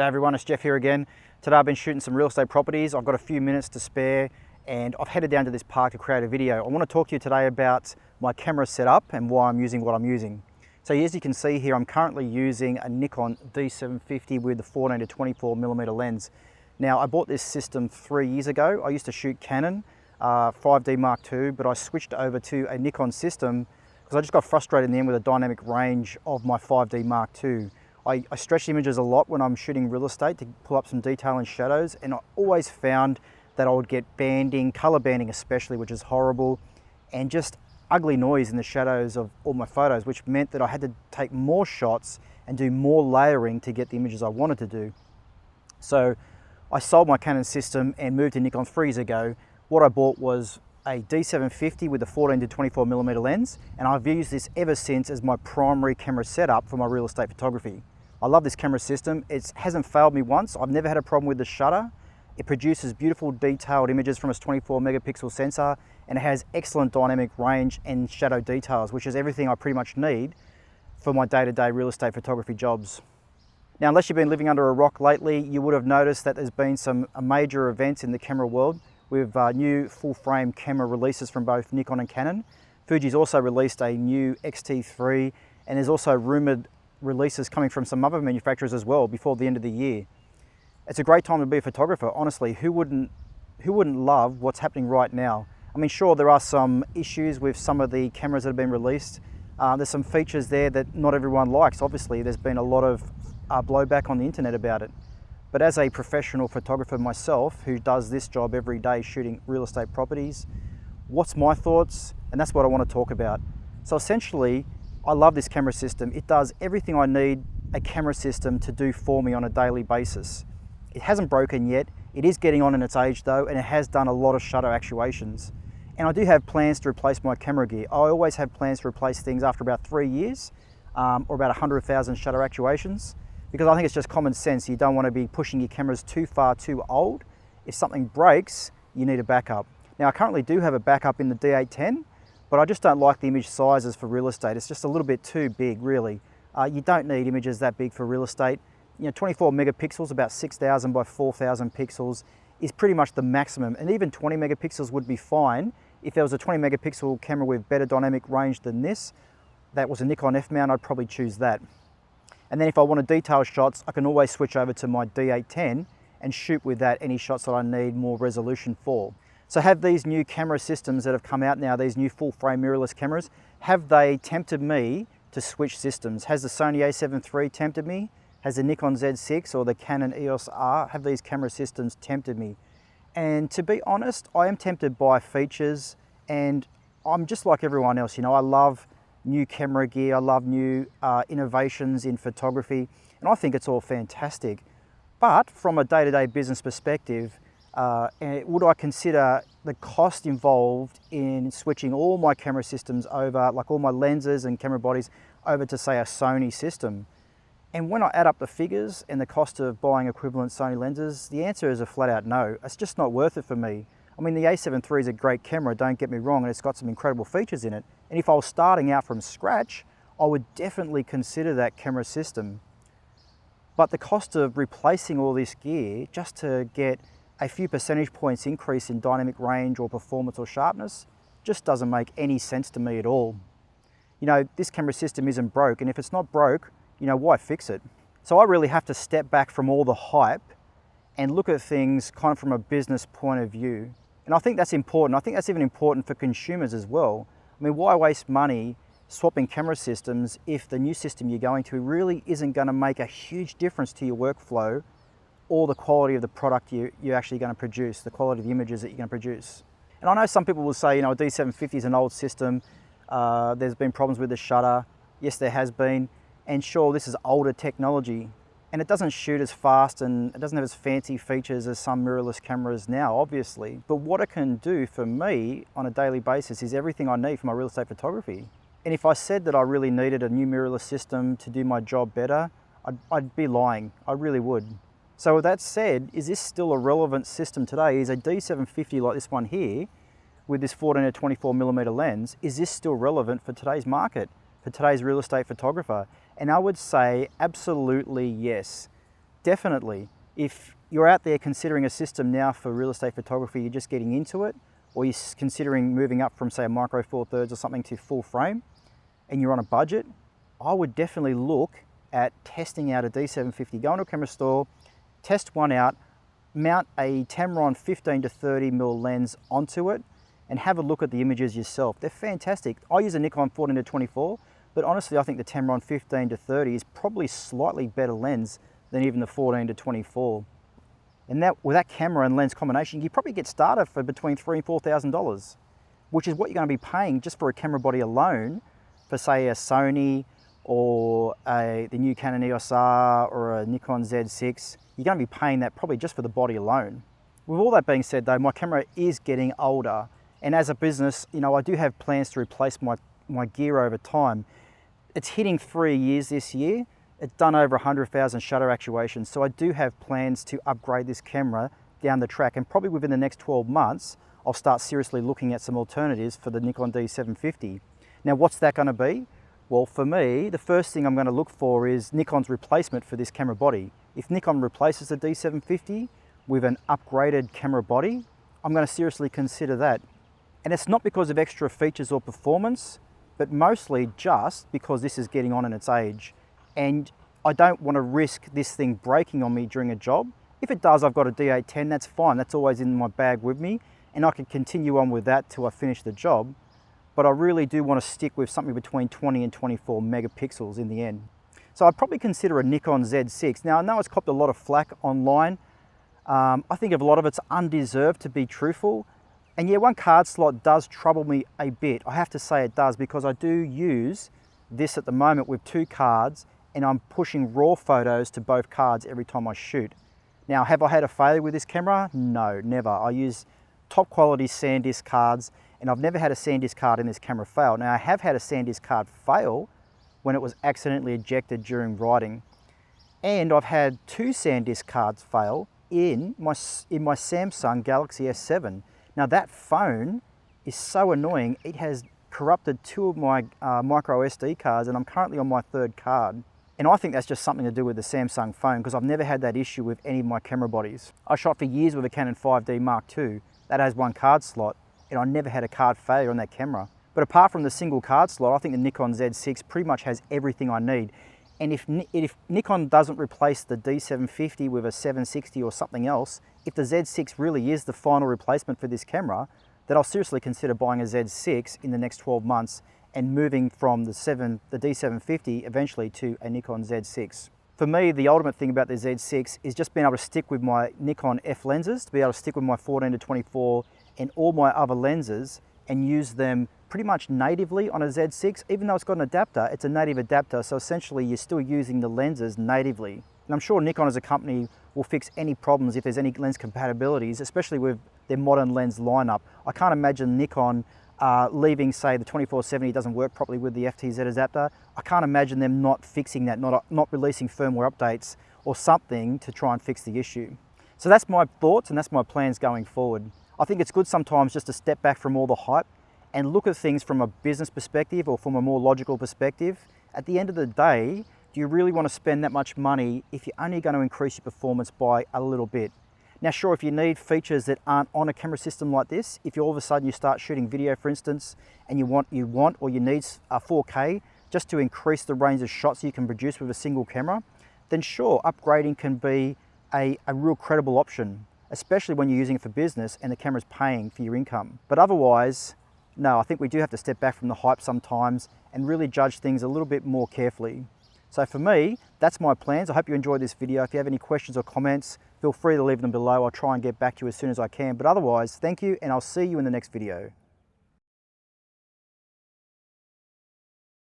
G'day everyone, it's Jeff here again. Today I've been shooting some real estate properties. I've got a few minutes to spare and I've headed down to this park to create a video. I want to talk to you today about my camera setup and why I'm using what I'm using. So as you can see here, I'm currently using a Nikon D750 with the 14 to 24mm lens. Now I bought this system 3 years ago. I used to shoot Canon 5D Mark II, but I switched over to a Nikon system because I just got frustrated in the end with the dynamic range of my 5D Mark II. I stretch images a lot when I'm shooting real estate to pull up some detail and shadows, and I always found that I would get banding, color banding especially, which is horrible, and just ugly noise in the shadows of all my photos, which meant that I had to take more shots and do more layering to get the images I wanted to do. So I sold my Canon system and moved to Nikon 3 years ago. What I bought was a D750 with a 14 to 24mm lens, and I've used this ever since as my primary camera setup for my real estate photography. I love this camera system. It hasn't failed me once. I've never had a problem with the shutter. It produces beautiful detailed images from its 24 megapixel sensor, and it has excellent dynamic range and shadow details, which is everything I pretty much need for my day-to-day real estate photography jobs. Now, unless you've been living under a rock lately, you would have noticed that there's been some major events in the camera world with new full-frame camera releases from both Nikon and Canon. Fuji's also released a new X-T3, and there's also rumored releases coming from some other manufacturers as well before the end of the year. It's a great time to be a photographer, honestly. Who wouldn't love what's happening right now? I mean, sure, there are some issues with some of the cameras that have been released. There's some features there that not everyone likes. Obviously, there's been a lot of blowback on the internet about it. But as a professional photographer myself, who does this job every day shooting real estate properties, what's my thoughts? And that's what I want to talk about. So essentially, I love this camera system. It does everything I need a camera system to do for me on a daily basis. It hasn't broken yet. It is getting on in its age though, and it has done a lot of shutter actuations. And I do have plans to replace my camera gear. I always have plans to replace things after about 3 years, or about 100,000 shutter actuations, because I think it's just common sense. You don't want to be pushing your cameras too far, too old. If something breaks, you need a backup. Now I currently do have a backup in the D810, but I just don't like the image sizes for real estate. It's just a little bit too big, really. You don't need images that big for real estate. 24 megapixels, about 6,000 by 4,000 pixels, is pretty much the maximum. And even 20 megapixels would be fine. If there was a 20 megapixel camera with better dynamic range than this, that was a Nikon F mount, I'd probably choose that. And then if I want detailed shots, I can always switch over to my D810 and shoot with that any shots that I need more resolution for. So have these new camera systems that have come out now, these new full frame mirrorless cameras, have they tempted me to switch systems? Has the Sony A7 III tempted me? Has the Nikon Z6 or the Canon EOS R, have these camera systems tempted me? And to be honest, I am tempted by features, and I'm just like everyone else. I love new camera gear, I love new innovations in photography, and I think it's all fantastic. But from a day-to-day business perspective, would I consider the cost involved in switching all my camera systems over, like all my lenses and camera bodies, over to say a Sony system? And when I add up the figures and the cost of buying equivalent Sony lenses, the answer is a flat out no. It's just not worth it for me. I mean, the A7 III is a great camera, don't get me wrong, and it's got some incredible features in it. And if I was starting out from scratch, I would definitely consider that camera system. But the cost of replacing all this gear just to get a few percentage points increase in dynamic range or performance or sharpness just doesn't make any sense to me at all. This camera system isn't broke, and if it's not broke, why fix it? So I really have to step back from all the hype and look at things kind of from a business point of view. And I think that's important. I think that's even important for consumers as well. I mean, why waste money swapping camera systems if the new system you're going to really isn't going to make a huge difference to your workflow or the quality of the product you're actually going to produce, the quality of the images that you're going to produce? And I know some people will say, a D750 is an old system. There's been problems with the shutter. Yes, there has been. And sure, this is older technology, and it doesn't shoot as fast and it doesn't have as fancy features as some mirrorless cameras now, obviously. But what it can do for me on a daily basis is everything I need for my real estate photography. And if I said that I really needed a new mirrorless system to do my job better, I'd be lying. I really would. So with that said, is this still a relevant system today? Is a D750 like this one here, with this 14 to 24mm lens, is this still relevant for today's market, for today's real estate photographer? And I would say absolutely yes. Definitely. If you're out there considering a system now for real estate photography, you're just getting into it, or you're considering moving up from say a micro four thirds or something to full frame, and you're on a budget, I would definitely look at testing out a D750. Go into a camera store, test one out, mount a Tamron 15 to 30mm lens onto it, and have a look at the images yourself. They're fantastic. I use a Nikon 14 to 24, but honestly I think the Tamron 15 to 30 is probably slightly better lens than even the 14 to 24. And that, with that camera and lens combination, you probably get started for between $3,000 and $4,000, which is what you're going to be paying just for a camera body alone for say a Sony or the new Canon EOS R or a Nikon Z6. You're going to be paying that probably just for the body alone. With all that being said though, my camera is getting older, and as a business, you know, I do have plans to replace my gear over time. It's hitting 3 years this year. It's done over 100,000 shutter actuations, so I do have plans to upgrade this camera down the track, and probably within the next 12 months, I'll start seriously looking at some alternatives for the Nikon D750. Now, what's that going to be? Well, for me, the first thing I'm going to look for is Nikon's replacement for this camera body. If Nikon replaces the D750 with an upgraded camera body, I'm going to seriously consider that. And it's not because of extra features or performance, but mostly just because this is getting on in its age. And I don't want to risk this thing breaking on me during a job. If it does, I've got a D810, that's fine. That's always in my bag with me, and I can continue on with that till I finish the job. But I really do want to stick with something between 20 and 24 megapixels in the end. So I'd probably consider a Nikon Z6. Now, I know it's copped a lot of flack online. I think a lot of it's undeserved, to be truthful. And yeah, one card slot does trouble me a bit. I have to say it does, because I do use this at the moment with 2 cards, and I'm pushing raw photos to both cards every time I shoot. Now, have I had a failure with this camera? No, never. I use top quality SanDisk cards, and I've never had a SanDisk card in this camera fail. Now, I have had a SanDisk card fail when it was accidentally ejected during writing. And I've had 2 SanDisk cards fail in my Samsung Galaxy S7. Now, that phone is so annoying. It has corrupted 2 of my micro SD cards, and I'm currently on my 3rd card. And I think that's just something to do with the Samsung phone, because I've never had that issue with any of my camera bodies. I shot for years with a Canon 5D Mark II. That has 1 card slot, and I never had a card failure on that camera. But apart from the single card slot, I think the Nikon Z6 pretty much has everything I need. And if Nikon doesn't replace the D750 with a 760 or something else, if the Z6 really is the final replacement for this camera, then I'll seriously consider buying a Z6 in the next 12 months and moving from the D750 eventually to a Nikon Z6. For me, the ultimate thing about the Z6 is just being able to stick with my Nikon F lenses, to be able to stick with my 14 to 24 and all my other lenses and use them pretty much natively on a Z6. Even though it's got an adapter, it's a native adapter, so essentially you're still using the lenses natively. And I'm sure Nikon as a company will fix any problems if there's any lens compatibilities, especially with their modern lens lineup. I can't imagine Nikon leaving, say, the 24-70 doesn't work properly with the FTZ adapter. I can't imagine them not fixing that, not releasing firmware updates or something to try and fix the issue. So that's my thoughts and that's my plans going forward. I think it's good sometimes just to step back from all the hype and look at things from a business perspective or from a more logical perspective. At the end of the day, do you really want to spend that much money if you're only going to increase your performance by a little bit? Now, sure, if you need features that aren't on a camera system like this, if you all of a sudden you start shooting video, for instance, and you want or you need a 4K just to increase the range of shots you can produce with a single camera, then sure, upgrading can be a real credible option, especially when you're using it for business and the camera's paying for your income. But otherwise, no, I think we do have to step back from the hype sometimes and really judge things a little bit more carefully. So for me, that's my plans. I hope you enjoyed this video. If you have any questions or comments, feel free to leave them below. I'll try and get back to you as soon as I can. But otherwise, thank you, and I'll see you in the next video.